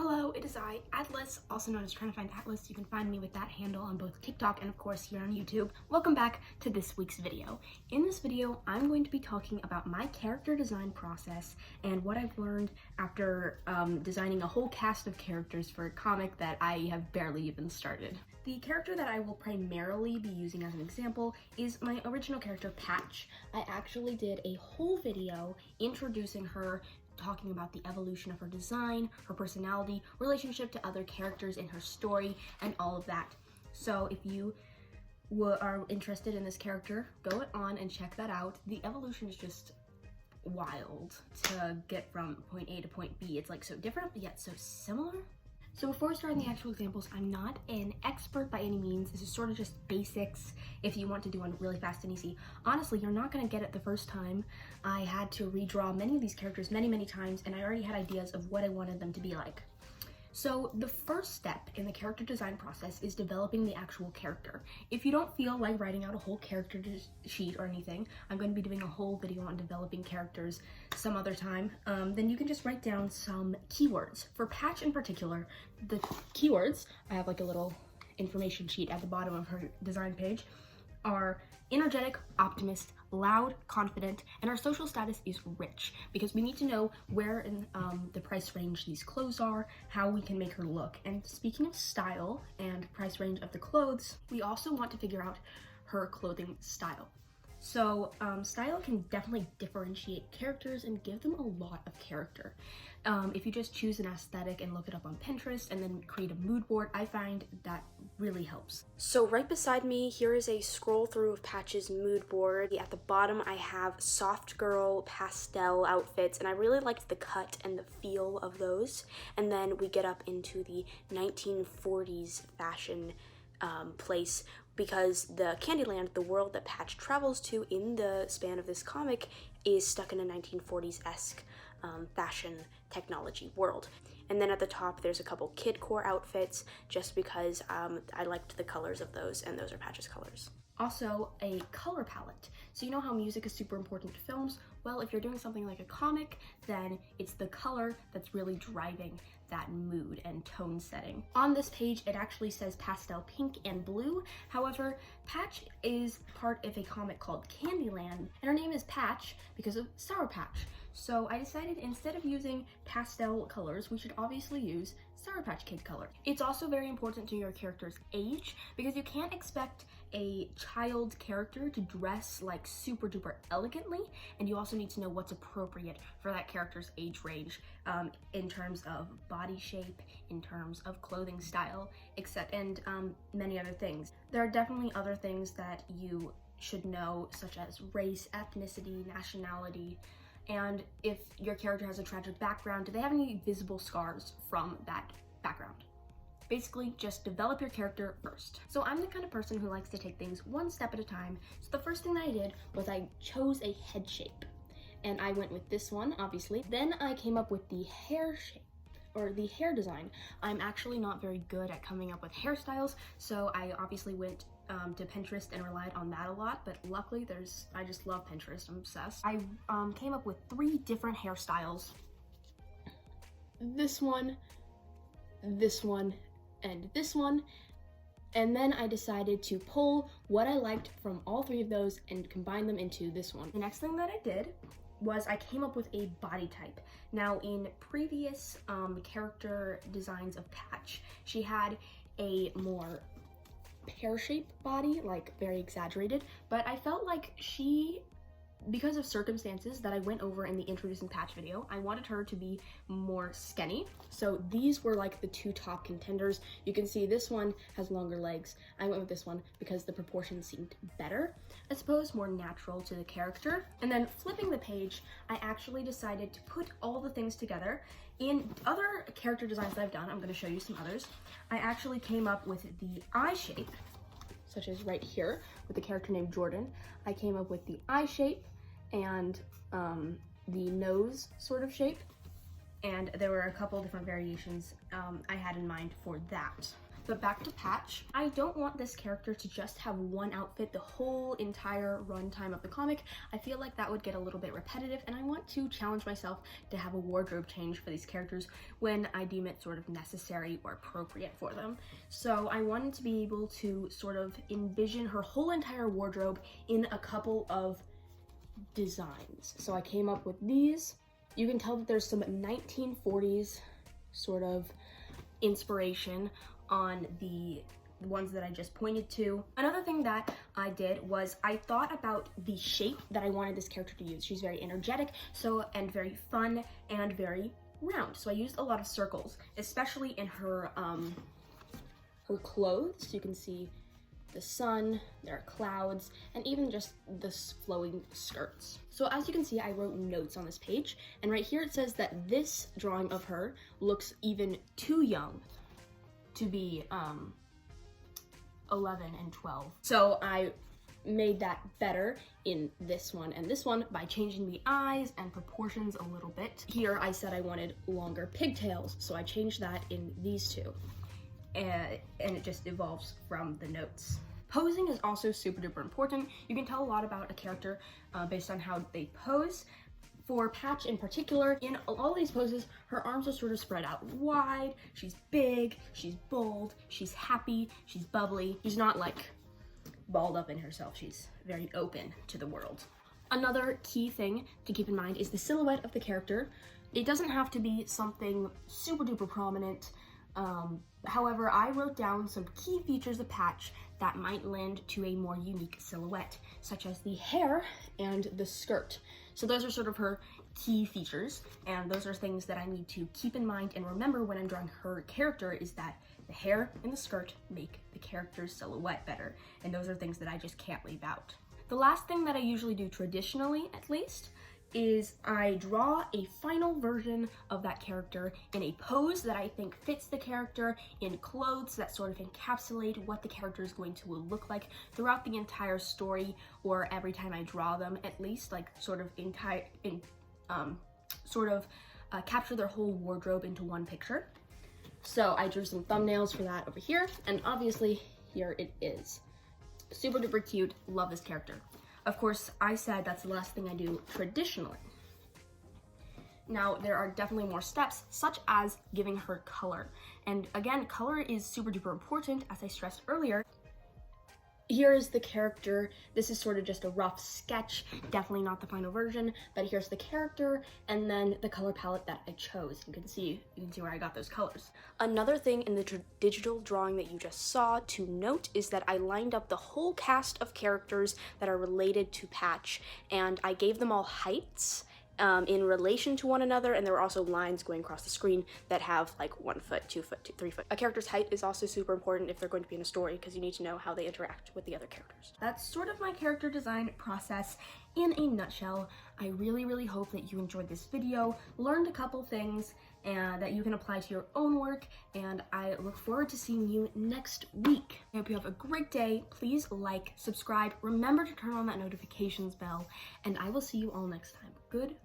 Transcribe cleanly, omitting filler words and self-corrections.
Hello, it is I, Atlas, also known as Trying to Find Atlas. You can find me with that handle on both TikTok and of course here on YouTube. Welcome back to this week's video. In this video, I'm going to be talking about my character design process and what I've learned after designing a whole cast of characters for a comic that I have barely even started. The character that I will primarily be using as an example is my original character, Patch. I actually did a whole video introducing her, talking about the evolution of her design, her personality, relationship to other characters in her story, and all of that. So if you are interested in this character, go on and check that out. The evolution is just wild to get from point A to point B. It's like so different, yet so similar. So before starting the actual examples, I'm not an expert by any means. This is sort of just basics if you want to do one really fast and easy. Honestly, you're not going to get it the first time. I had to redraw many of these characters many times, and I already had ideas of what I wanted them to be like. So the first step in the character design process is developing the actual character. If you don't feel like writing out a whole character sheet or anything, I'm going to be doing a whole video on developing characters some other time, then you can just write down some keywords. For Patch in particular, the keywords, I have like a little information sheet at the bottom of her design page, are energetic, optimist, loud, confident, and our social status is rich, because we need to know where in the price range these clothes are, how we can make her look. And speaking of style and price range of the clothes, we also want to figure out her clothing style. So style can definitely differentiate characters and give them a lot of character. If you just choose an aesthetic and look it up on Pinterest and then create a mood board, I find that really helps. So right beside me, here is a scroll through of Patch's mood board. At the bottom, I have soft girl pastel outfits, and I really liked the cut and the feel of those. And then we get up into the 1940s fashion place, because the Candyland, the world that Patch travels to in the span of this comic, is stuck in a 1940s-esque fashion technology world. And then at the top, there's a couple kidcore outfits, just because I liked the colors of those, and those are Patch's colors. Also, a color palette. So you know how music is super important to films? Well, if you're doing something like a comic, then it's the color that's really driving that mood and tone setting. On this page, it actually says pastel pink and blue. However, Patch is part of a comic called Candyland, and her name is Patch because of Sour Patch. So I decided instead of using pastel colors, we should obviously use Sour Patch Kid color. It's also very important to your character's age, because you can't expect a child character to dress like super duper elegantly, and you also need to know what's appropriate for that character's age range in terms of body shape, in terms of clothing style, and many other things. There are definitely other things that you should know, such as race, ethnicity, nationality, and if your character has a tragic background, do they have any visible scars from that background? Basically, just develop your character first. So I'm the kind of person who likes to take things one step at a time. So the first thing that I did was I chose a head shape, and I went with this one, obviously. Then I came up with the hair shape, or the hair design. I'm actually not very good at coming up with hairstyles, so I obviously went to Pinterest and relied on that a lot, but luckily I just love Pinterest, I'm obsessed. I came up with 3 different hairstyles. This one, and this one, and then I decided to pull what I liked from all 3 of those and combine them into this one. The next thing that I did was I came up with a body type. Now, in previous character designs of Patch, she had a more pear-shaped body, like very exaggerated, but I felt like because of circumstances that I went over in the introducing Patch video, I wanted her to be more skinny. So these were like the 2 top contenders. You can see this one has longer legs. I went with this one because the proportions seemed better, I suppose, more natural to the character. And then flipping the page, I actually decided to put all the things together. In other character designs that I've done, I'm going to show you some others, I actually came up with the eye shape, such as right here with the character named Jordan. I came up with the eye shape and the nose sort of shape, and there were a couple different variations I had in mind for that. But back to Patch. I don't want this character to just have one outfit the whole entire runtime of the comic. I feel like that would get a little bit repetitive, and I want to challenge myself to have a wardrobe change for these characters when I deem it sort of necessary or appropriate for them. So I wanted to be able to sort of envision her whole entire wardrobe in a couple of designs. So I came up with these. You can tell that there's some 1940s sort of inspiration on the ones that I just pointed to. Another thing that I did was I thought about the shape that I wanted this character to use. She's very energetic, and very fun and very round. So I used a lot of circles, especially in her her clothes. You can see the sun, there are clouds, and even just the flowing skirts. So as you can see, I wrote notes on this page, and right here it says that this drawing of her looks even too young to be 11 and 12. So I made that better in this one and this one by changing the eyes and proportions a little bit. Here I said I wanted longer pigtails, so I changed that in these two. And it just evolves from the notes. Posing is also super duper important. You can tell a lot about a character based on how they pose. For Patch in particular, in all these poses, her arms are sort of spread out wide. She's big, she's bold, she's happy, she's bubbly. She's not like balled up in herself. She's very open to the world. Another key thing to keep in mind is the silhouette of the character. It doesn't have to be something super duper prominent. However, I wrote down some key features of Patch that might lend to a more unique silhouette, such as the hair and the skirt. So those are sort of her key features, and those are things that I need to keep in mind and remember when I'm drawing her character, is that the hair and the skirt make the character's silhouette better, and those are things that I just can't leave out. The last thing that I usually do, traditionally at least, is I draw a final version of that character in a pose that I think fits the character, in clothes that sort of encapsulate what the character is going to look like throughout the entire story, or every time I draw them, at least, like sort of capture their whole wardrobe into one picture. So I drew some thumbnails for that over here, and obviously here it is. Super duper cute, love this character. Of course, I said that's the last thing I do traditionally. Now, there are definitely more steps, such as giving her color. And again, color is super duper important, as I stressed earlier. Here is the character. This is sort of just a rough sketch, definitely not the final version, but here's the character and then the color palette that I chose. You can see where I got those colors. Another thing in the digital drawing that you just saw to note is that I lined up the whole cast of characters that are related to Patch, and I gave them all heights in relation to one another, and there were also lines going across the screen that have like 1 foot, 2 foot, 3 foot. A character's height is also super important if they're going to be in a story, because you need to know how they interact with the other characters. That's sort of my character design process in a nutshell. I really hope that you enjoyed this video, learned a couple things, and that you can apply to your own work, and I look forward to seeing you next week. I hope you have a great day. Please like, subscribe, remember to turn on that notifications bell, and I will see you all next time. Goodbye.